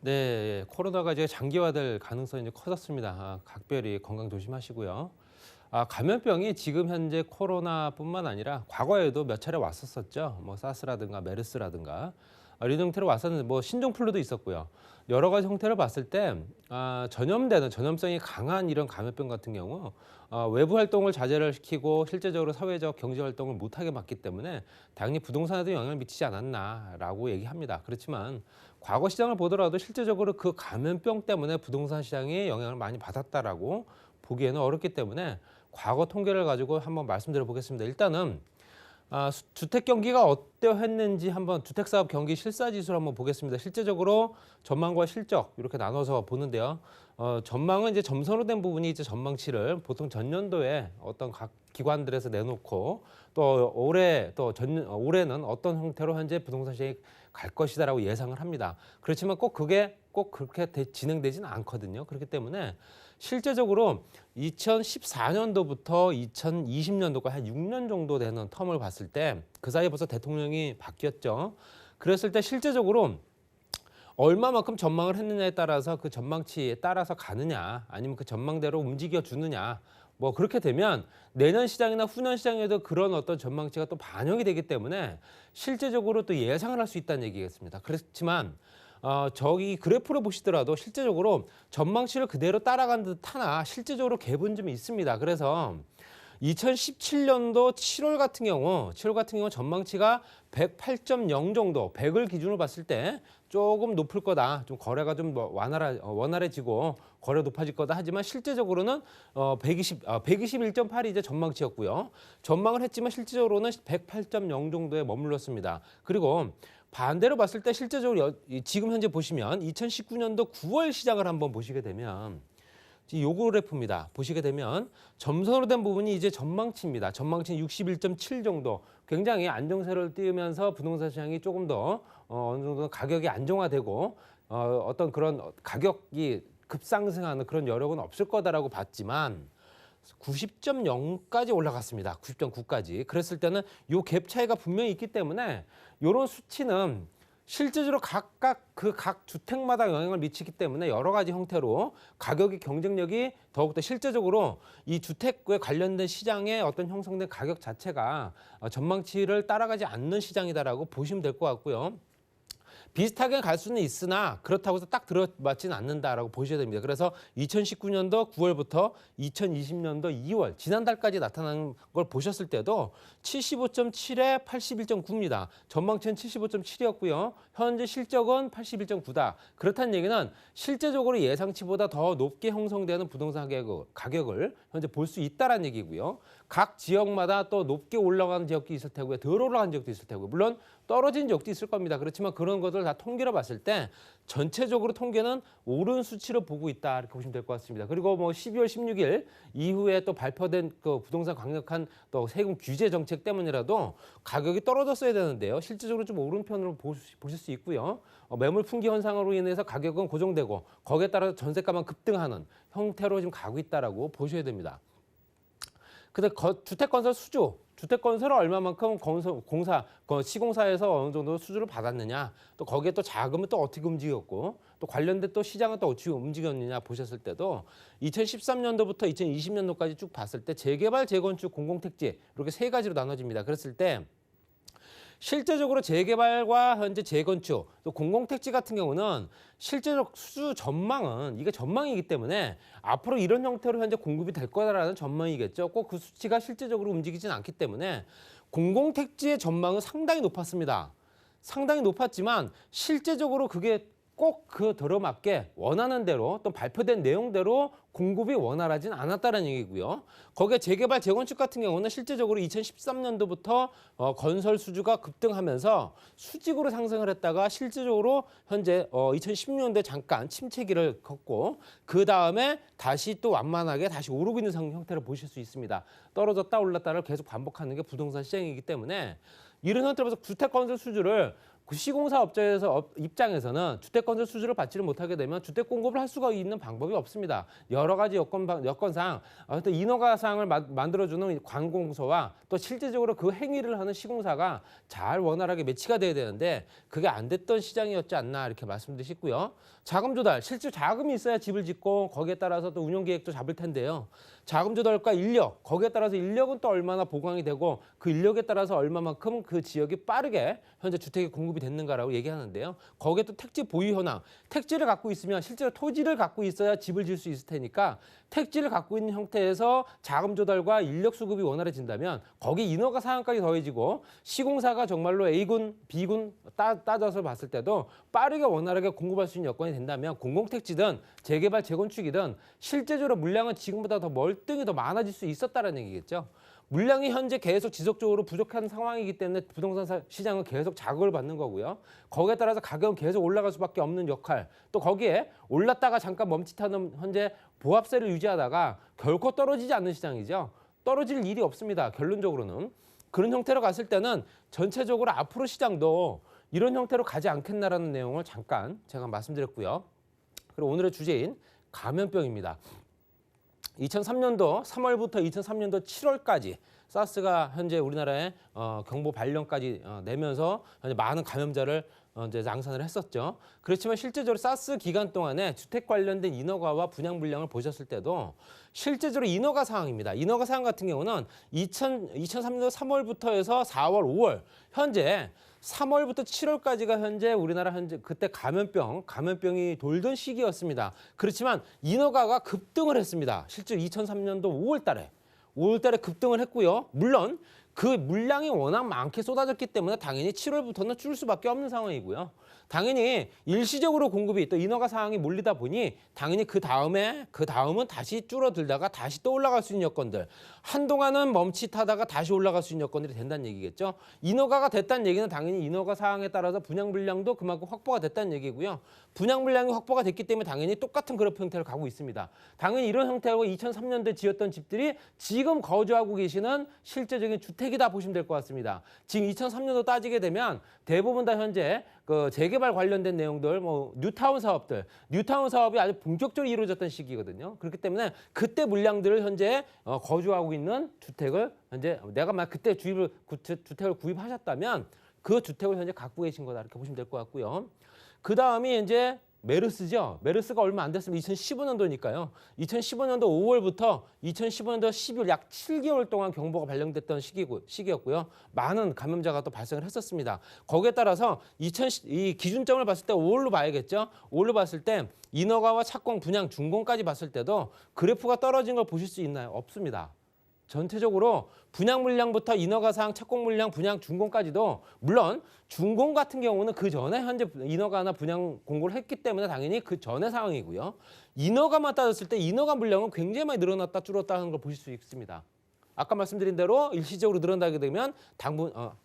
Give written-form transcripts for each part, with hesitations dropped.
네, 코로나가 이제 장기화될 가능성이 이제 커졌습니다. 각별히 건강 조심하시고요. 감염병이 지금 현재 코로나뿐만 아니라 과거에도 몇 차례 왔었었죠. 뭐 사스라든가 메르스라든가 이런 형태로 왔었는데 뭐 신종플루도 있었고요. 여러 가지 형태를 봤을 때 전염되는 전염성이 강한 이런 감염병 같은 경우 외부 활동을 자제를 시키고 실제적으로 사회적 경제 활동을 못하게 막기 때문에 당연히 부동산에도 영향을 미치지 않았나라고 얘기합니다. 그렇지만 과거 시장을 보더라도 실제적으로 그 감염병 때문에 부동산 시장에 영향을 많이 받았다라고 보기에는 어렵기 때문에 과거 통계를 가지고 한번 말씀드려 보겠습니다. 일단은 주택 경기가 어떠했는지 한번 주택사업 경기 실사지수를 한번 보겠습니다. 실제적으로 전망과 실적 이렇게 나눠서 보는데요. 전망은 이제 점선으로 된 부분이 이제 전망치를 보통 전년도에 어떤 각 기관들에서 내놓고 또 올해는 어떤 형태로 현재 부동산 시장이 갈 것이다라고 예상을 합니다. 그렇지만 그게 꼭 그렇게 진행되지는 않거든요. 그렇기 때문에 실제적으로 2014년도부터 2020년도까지 한 6년 정도 되는 텀을 봤을 때 그 사이에 벌써 대통령이 바뀌었죠. 그랬을 때 실제적으로 얼마만큼 전망을 했느냐에 따라서 그 전망치에 따라서 가느냐 아니면 그 전망대로 움직여 주느냐 뭐 그렇게 되면 내년 시장이나 후년 시장에도 그런 어떤 전망치가 또 반영이 되기 때문에 실제적으로 또 예상을 할 수 있다는 얘기겠습니다. 그렇지만 저기 그래프를 보시더라도 실제적으로 전망치를 그대로 따라간 듯하나 실제적으로 갭은 좀 있습니다. 그래서 2017년도 7월 같은 경우 전망치가 108.0 정도, 100을 기준으로 봤을 때 조금 높을 거다. 좀 거래가 좀 원활해지고 거래 높아질 거다. 하지만 실제적으로는 121.8이 이제 전망치였고요. 전망을 했지만 실제적으로는 108.0 정도에 머물렀습니다. 그리고 반대로 봤을 때 실제적으로 지금 현재 보시면 2019년도 9월 시장을 한번 보시게 되면 요 그래프입니다. 보시게 되면 점선으로 된 부분이 이제 전망치입니다. 전망치는 61.7 정도. 굉장히 안정세를 띄우면서 부동산 시장이 조금 더 어느 정도 가격이 안정화되고 어떤 그런 가격이 급상승하는 그런 여력은 없을 거다라고 봤지만 90.0까지 올라갔습니다. 90.9까지. 그랬을 때는 요 갭 차이가 분명히 있기 때문에 이런 수치는 실제적으로 각각 각 주택마다 영향을 미치기 때문에 여러 가지 형태로 가격의 경쟁력이 더욱더 실제적으로 이 주택에 관련된 시장의 어떤 형성된 가격 자체가 전망치를 따라가지 않는 시장이다라고 보시면 될 것 같고요. 비슷하게 갈 수는 있으나 그렇다고 해서 딱 들어맞지는 않는다라고 보셔야 됩니다. 그래서 2019년도 9월부터 2020년도 2월 지난달까지 나타난 걸 보셨을 때도 75.7에 81.9입니다. 전망치는 75.7이었고요. 현재 실적은 81.9다. 그렇다는 얘기는 실제적으로 예상치보다 더 높게 형성되는 부동산 가격을 현재 볼 수 있다는 얘기고요. 각 지역마다 또 높게 올라가는 지역도 있을 테고요. 덜 올라간 지역도 있을 테고요. 물론 떨어진 지역도 있을 겁니다. 그렇지만 그런 것들 다 통계로 봤을 때 전체적으로 통계는 오른 수치로 보고 있다 이렇게 보시면 될 것 같습니다. 그리고 뭐 12월 16일 이후에 또 발표된 그 부동산 강력한 또 세금 규제 정책 때문이라도 가격이 떨어졌어야 되는데요. 실질적으로 좀 오른 편으로 보실 수 있고요. 매물 풍기 현상으로 인해서 가격은 고정되고 거기에 따라서 전세가만 급등하는 형태로 지금 가고 있다라고 보셔야 됩니다. 근데 주택건설 수주, 주택건설을 얼마만큼 시공사에서 어느 정도 수주를 받았느냐, 또 거기에 또 자금은 또 어떻게 움직였고, 또 관련된 또 시장은 또 어떻게 움직였느냐 보셨을 때도 2013년도부터 2020년도까지 쭉 봤을 때 재개발, 재건축, 공공택지 이렇게 세 가지로 나눠집니다. 그랬을 때 실제적으로 재개발과 현재 재건축, 또 공공택지 같은 경우는 실제적 수주 전망은 이게 전망이기 때문에 앞으로 이런 형태로 현재 공급이 될 거다라는 전망이겠죠. 꼭 그 수치가 실제적으로 움직이진 않기 때문에 공공택지의 전망은 상당히 높았습니다. 상당히 높았지만 실제적으로 그게 꼭 그 들어맞게 원하는 대로 또 발표된 내용대로 공급이 원활하진 않았다는 얘기고요. 거기에 재개발, 재건축 같은 경우는 실제적으로 2013년도부터 건설 수주가 급등하면서 수직으로 상승을 했다가 실제적으로 현재 2016년도에 잠깐 침체기를 걷고 그 다음에 다시 또 완만하게 다시 오르고 있는 형태를 보실 수 있습니다. 떨어졌다 올랐다를 계속 반복하는 게 부동산 시장이기 때문에 이런 형태로서 주택 건설 수주를 그 시공사 업자에서 입장에서는 주택건설 수주를 받지를 못하게 되면 주택 공급을 할 수가 있는 방법이 없습니다. 여러 가지 여건상 어떤 인허가사항을 만들어주는 관공서와 또 실제적으로 그 행위를 하는 시공사가 잘 원활하게 매치가 돼야 되는데 그게 안 됐던 시장이었지 않나 이렇게 말씀드리고 싶고요. 자금 조달, 실제 자금이 있어야 집을 짓고 거기에 따라서 또 운영 계획도 잡을 텐데요. 자금 조달과 인력, 거기에 따라서 인력은 또 얼마나 보강이 되고 그 인력에 따라서 얼마만큼 그 지역이 빠르게 현재 주택이 공급이 됐는가라고 얘기하는데요. 거기에 또 택지 보유 현황, 택지를 갖고 있으면 실제로 토지를 갖고 있어야 집을 지을 수 있을 테니까 택지를 갖고 있는 형태에서 자금 조달과 인력 수급이 원활해진다면 거기 인허가 사항까지 더해지고 시공사가 정말로 A군, B군 따져서 봤을 때도 빠르게 원활하게 공급할 수 있는 여건이 된다면 공공택지든 재개발, 재건축이든 실제적으로 물량은 지금보다 더 멀뚱히 더 많아질 수 있었다는 얘기겠죠. 물량이 현재 계속 지속적으로 부족한 상황이기 때문에 부동산 시장은 계속 자극을 받는 거고요. 거기에 따라서 가격은 계속 올라갈 수밖에 없는 역할. 또 거기에 올랐다가 잠깐 멈칫하는 현재 보합세를 유지하다가 결코 떨어지지 않는 시장이죠. 떨어질 일이 없습니다. 결론적으로는. 그런 형태로 갔을 때는 전체적으로 앞으로 시장도 이런 형태로 가지 않겠나라는 내용을 잠깐 제가 말씀드렸고요. 그리고 오늘의 주제인 감염병입니다. 2003년도 3월부터 2003년도 7월까지 사스가 현재 우리나라에 경보 발령까지 내면서 현재 많은 감염자를 이제 양산을 했었죠. 그렇지만 실제적으로 사스 기간 동안에 주택 관련된 인허가와 분양 물량을 보셨을 때도 실제적으로 인허가 사항입니다. 인허가 사항 같은 경우는 2003년도 3월부터 해서 4월, 5월 현재 3월부터 7월까지가 현재 우리나라 현재 그때 감염병이 돌던 시기였습니다. 그렇지만 인허가가 급등을 했습니다. 실제로 2003년도 5월 달에 급등을 했고요. 물론 그 물량이 워낙 많게 쏟아졌기 때문에 당연히 7월부터는 줄 수밖에 없는 상황이고요. 당연히 일시적으로 공급이 또 인허가 사항이 몰리다 보니 당연히 그 다음은 다시 줄어들다가 다시 또 올라갈 수 있는 여건들, 한동안은 멈칫하다가 다시 올라갈 수 있는 여건들이 된다는 얘기겠죠. 인허가가 됐다는 얘기는 당연히 인허가 사항에 따라서 분양 물량도 그만큼 확보가 됐다는 얘기고요. 분양 물량이 확보가 됐기 때문에 당연히 똑같은 그래프 형태를 가고 있습니다. 당연히 이런 형태로 2003년도에 지었던 집들이 지금 거주하고 계시는 실제적인 주택이다 보시면 될 것 같습니다. 지금 2003년도 따지게 되면 대부분 다 현재 그 재개발 관련된 내용들, 뉴타운 사업이 아주 본격적으로 이루어졌던 시기거든요. 그렇기 때문에 그때 물량들을 현재 거주하고 있는 주택을 현재 내가 막 그때 주택을 구입하셨다면 그 주택을 현재 갖고 계신 거다 이렇게 보시면 될 것 같고요. 그 다음이 이제 메르스죠. 메르스가 얼마 안 됐으면 2015년도니까요. 2015년도 5월부터 2015년도 12월 약 7개월 동안 경보가 발령됐던 시기였고요. 많은 감염자가 또 발생을 했었습니다. 거기에 따라서 이 기준점을 봤을 때 5월로 봐야겠죠. 5월로 봤을 때 인허가와 착공, 분양, 준공까지 봤을 때도 그래프가 떨어진 걸 보실 수 있나요? 없습니다. 전체적으로 분양 물량부터 인허가 사항, 착공 물량, 분양, 준공까지도 물론 준공 같은 경우는 그 전에 현재 인허가나 분양 공고를 했기 때문에 당연히 그 전의 상황이고요. 인허가만 따졌을 때 인허가 물량은 굉장히 많이 늘어났다 줄었다 하는 걸 보실 수 있습니다. 아까 말씀드린 대로 일시적으로 늘어나게 되면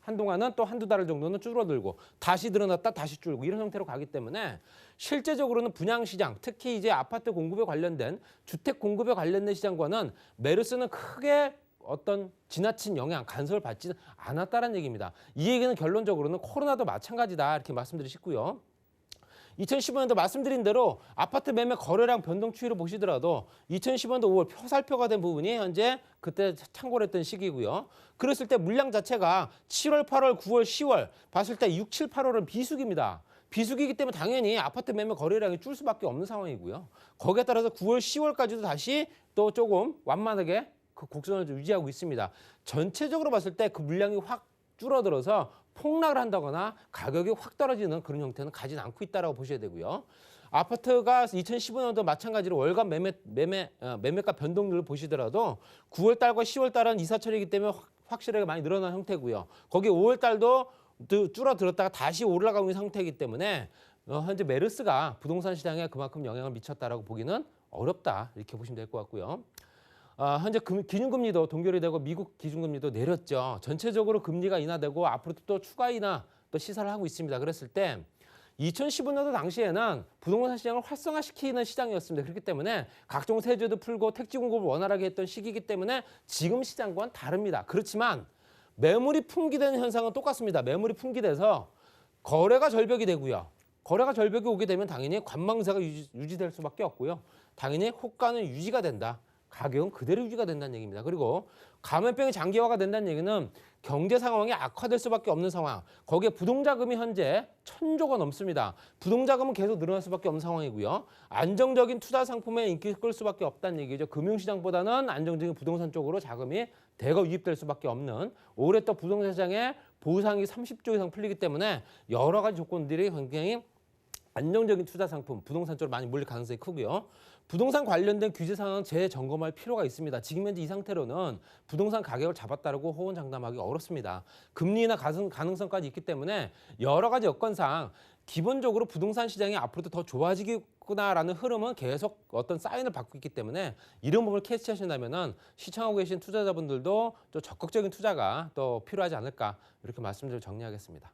한동안은 또 한두 달 정도는 줄어들고 다시 늘어났다 다시 줄고 이런 형태로 가기 때문에 실제적으로는 분양 시장, 특히 이제 아파트 공급에 관련된 주택 공급에 관련된 시장과는 메르스는 크게 어떤 지나친 영향, 간섭을 받지는 않았다는 얘기입니다. 이 얘기는 결론적으로는 코로나도 마찬가지다 이렇게 말씀드리고 싶고요. 2015년도 말씀드린 대로 아파트 매매 거래량 변동 추이를 보시더라도 2015년도 5월 표살표가 된 부분이 현재 그때 참고를 했던 시기고요. 그랬을 때 물량 자체가 7월, 8월, 9월, 10월 봤을 때 6, 7, 8월은 비수기입니다. 비수기이기 때문에 당연히 아파트 매매 거래량이 줄 수밖에 없는 상황이고요. 거기에 따라서 9월, 10월까지도 다시 또 조금 완만하게 그 곡선을 유지하고 있습니다. 전체적으로 봤을 때 그 물량이 확 줄어들어서 폭락을 한다거나 가격이 확 떨어지는 그런 형태는 가진 않고 있다고 보셔야 되고요. 아파트가 2015년도 마찬가지로 월간 매매가 변동률을 보시더라도 9월 달과 10월 달은 이사철이기 때문에 확실하게 많이 늘어난 형태고요. 거기 5월 달도 줄어들었다가 다시 올라가고 있는 상태이기 때문에 현재 메르스가 부동산 시장에 그만큼 영향을 미쳤다라고 보기는 어렵다 이렇게 보시면 될 것 같고요. 현재 기준금리도 동결이 되고 미국 기준금리도 내렸죠. 전체적으로 금리가 인하되고 앞으로 또 추가 인하 또 시사를 하고 있습니다. 그랬을 때 2015년도 당시에는 부동산 시장을 활성화시키는 시장이었습니다. 그렇기 때문에 각종 세제도 풀고 택지 공급을 원활하게 했던 시기이기 때문에 지금 시장과는 다릅니다. 그렇지만 매물이 품귀되는 현상은 똑같습니다. 매물이 품귀돼서 거래가 절벽이 되고요. 거래가 절벽이 오게 되면 당연히 관망세가 유지될 수밖에 없고요. 당연히 호가는 유지가 된다. 가격은 그대로 유지가 된다는 얘기입니다. 그리고 감염병이 장기화가 된다는 얘기는 경제 상황이 악화될 수밖에 없는 상황. 거기에 부동자금이 현재 1,000조가 넘습니다. 부동자금은 계속 늘어날 수밖에 없는 상황이고요. 안정적인 투자 상품에 인기를 끌 수밖에 없다는 얘기죠. 금융시장보다는 안정적인 부동산 쪽으로 자금이 대거 유입될 수밖에 없는 올해 또 부동산 시장에 보상이 30조 이상 풀리기 때문에 여러 가지 조건들이 굉장히 안정적인 투자 상품, 부동산 쪽으로 많이 몰릴 가능성이 크고요. 부동산 관련된 규제 상황은 재점검할 필요가 있습니다. 지금 현재 이 상태로는 부동산 가격을 잡았다고 호언장담하기 어렵습니다. 금리나 가능성까지 있기 때문에 여러 가지 여건상 기본적으로 부동산 시장이 앞으로도 더 좋아지겠구나라는 흐름은 계속 어떤 사인을 받고 있기 때문에 이런 부분을 캐치하신다면 시청하고 계신 투자자분들도 또 적극적인 투자가 또 필요하지 않을까 이렇게 말씀드리고 정리하겠습니다.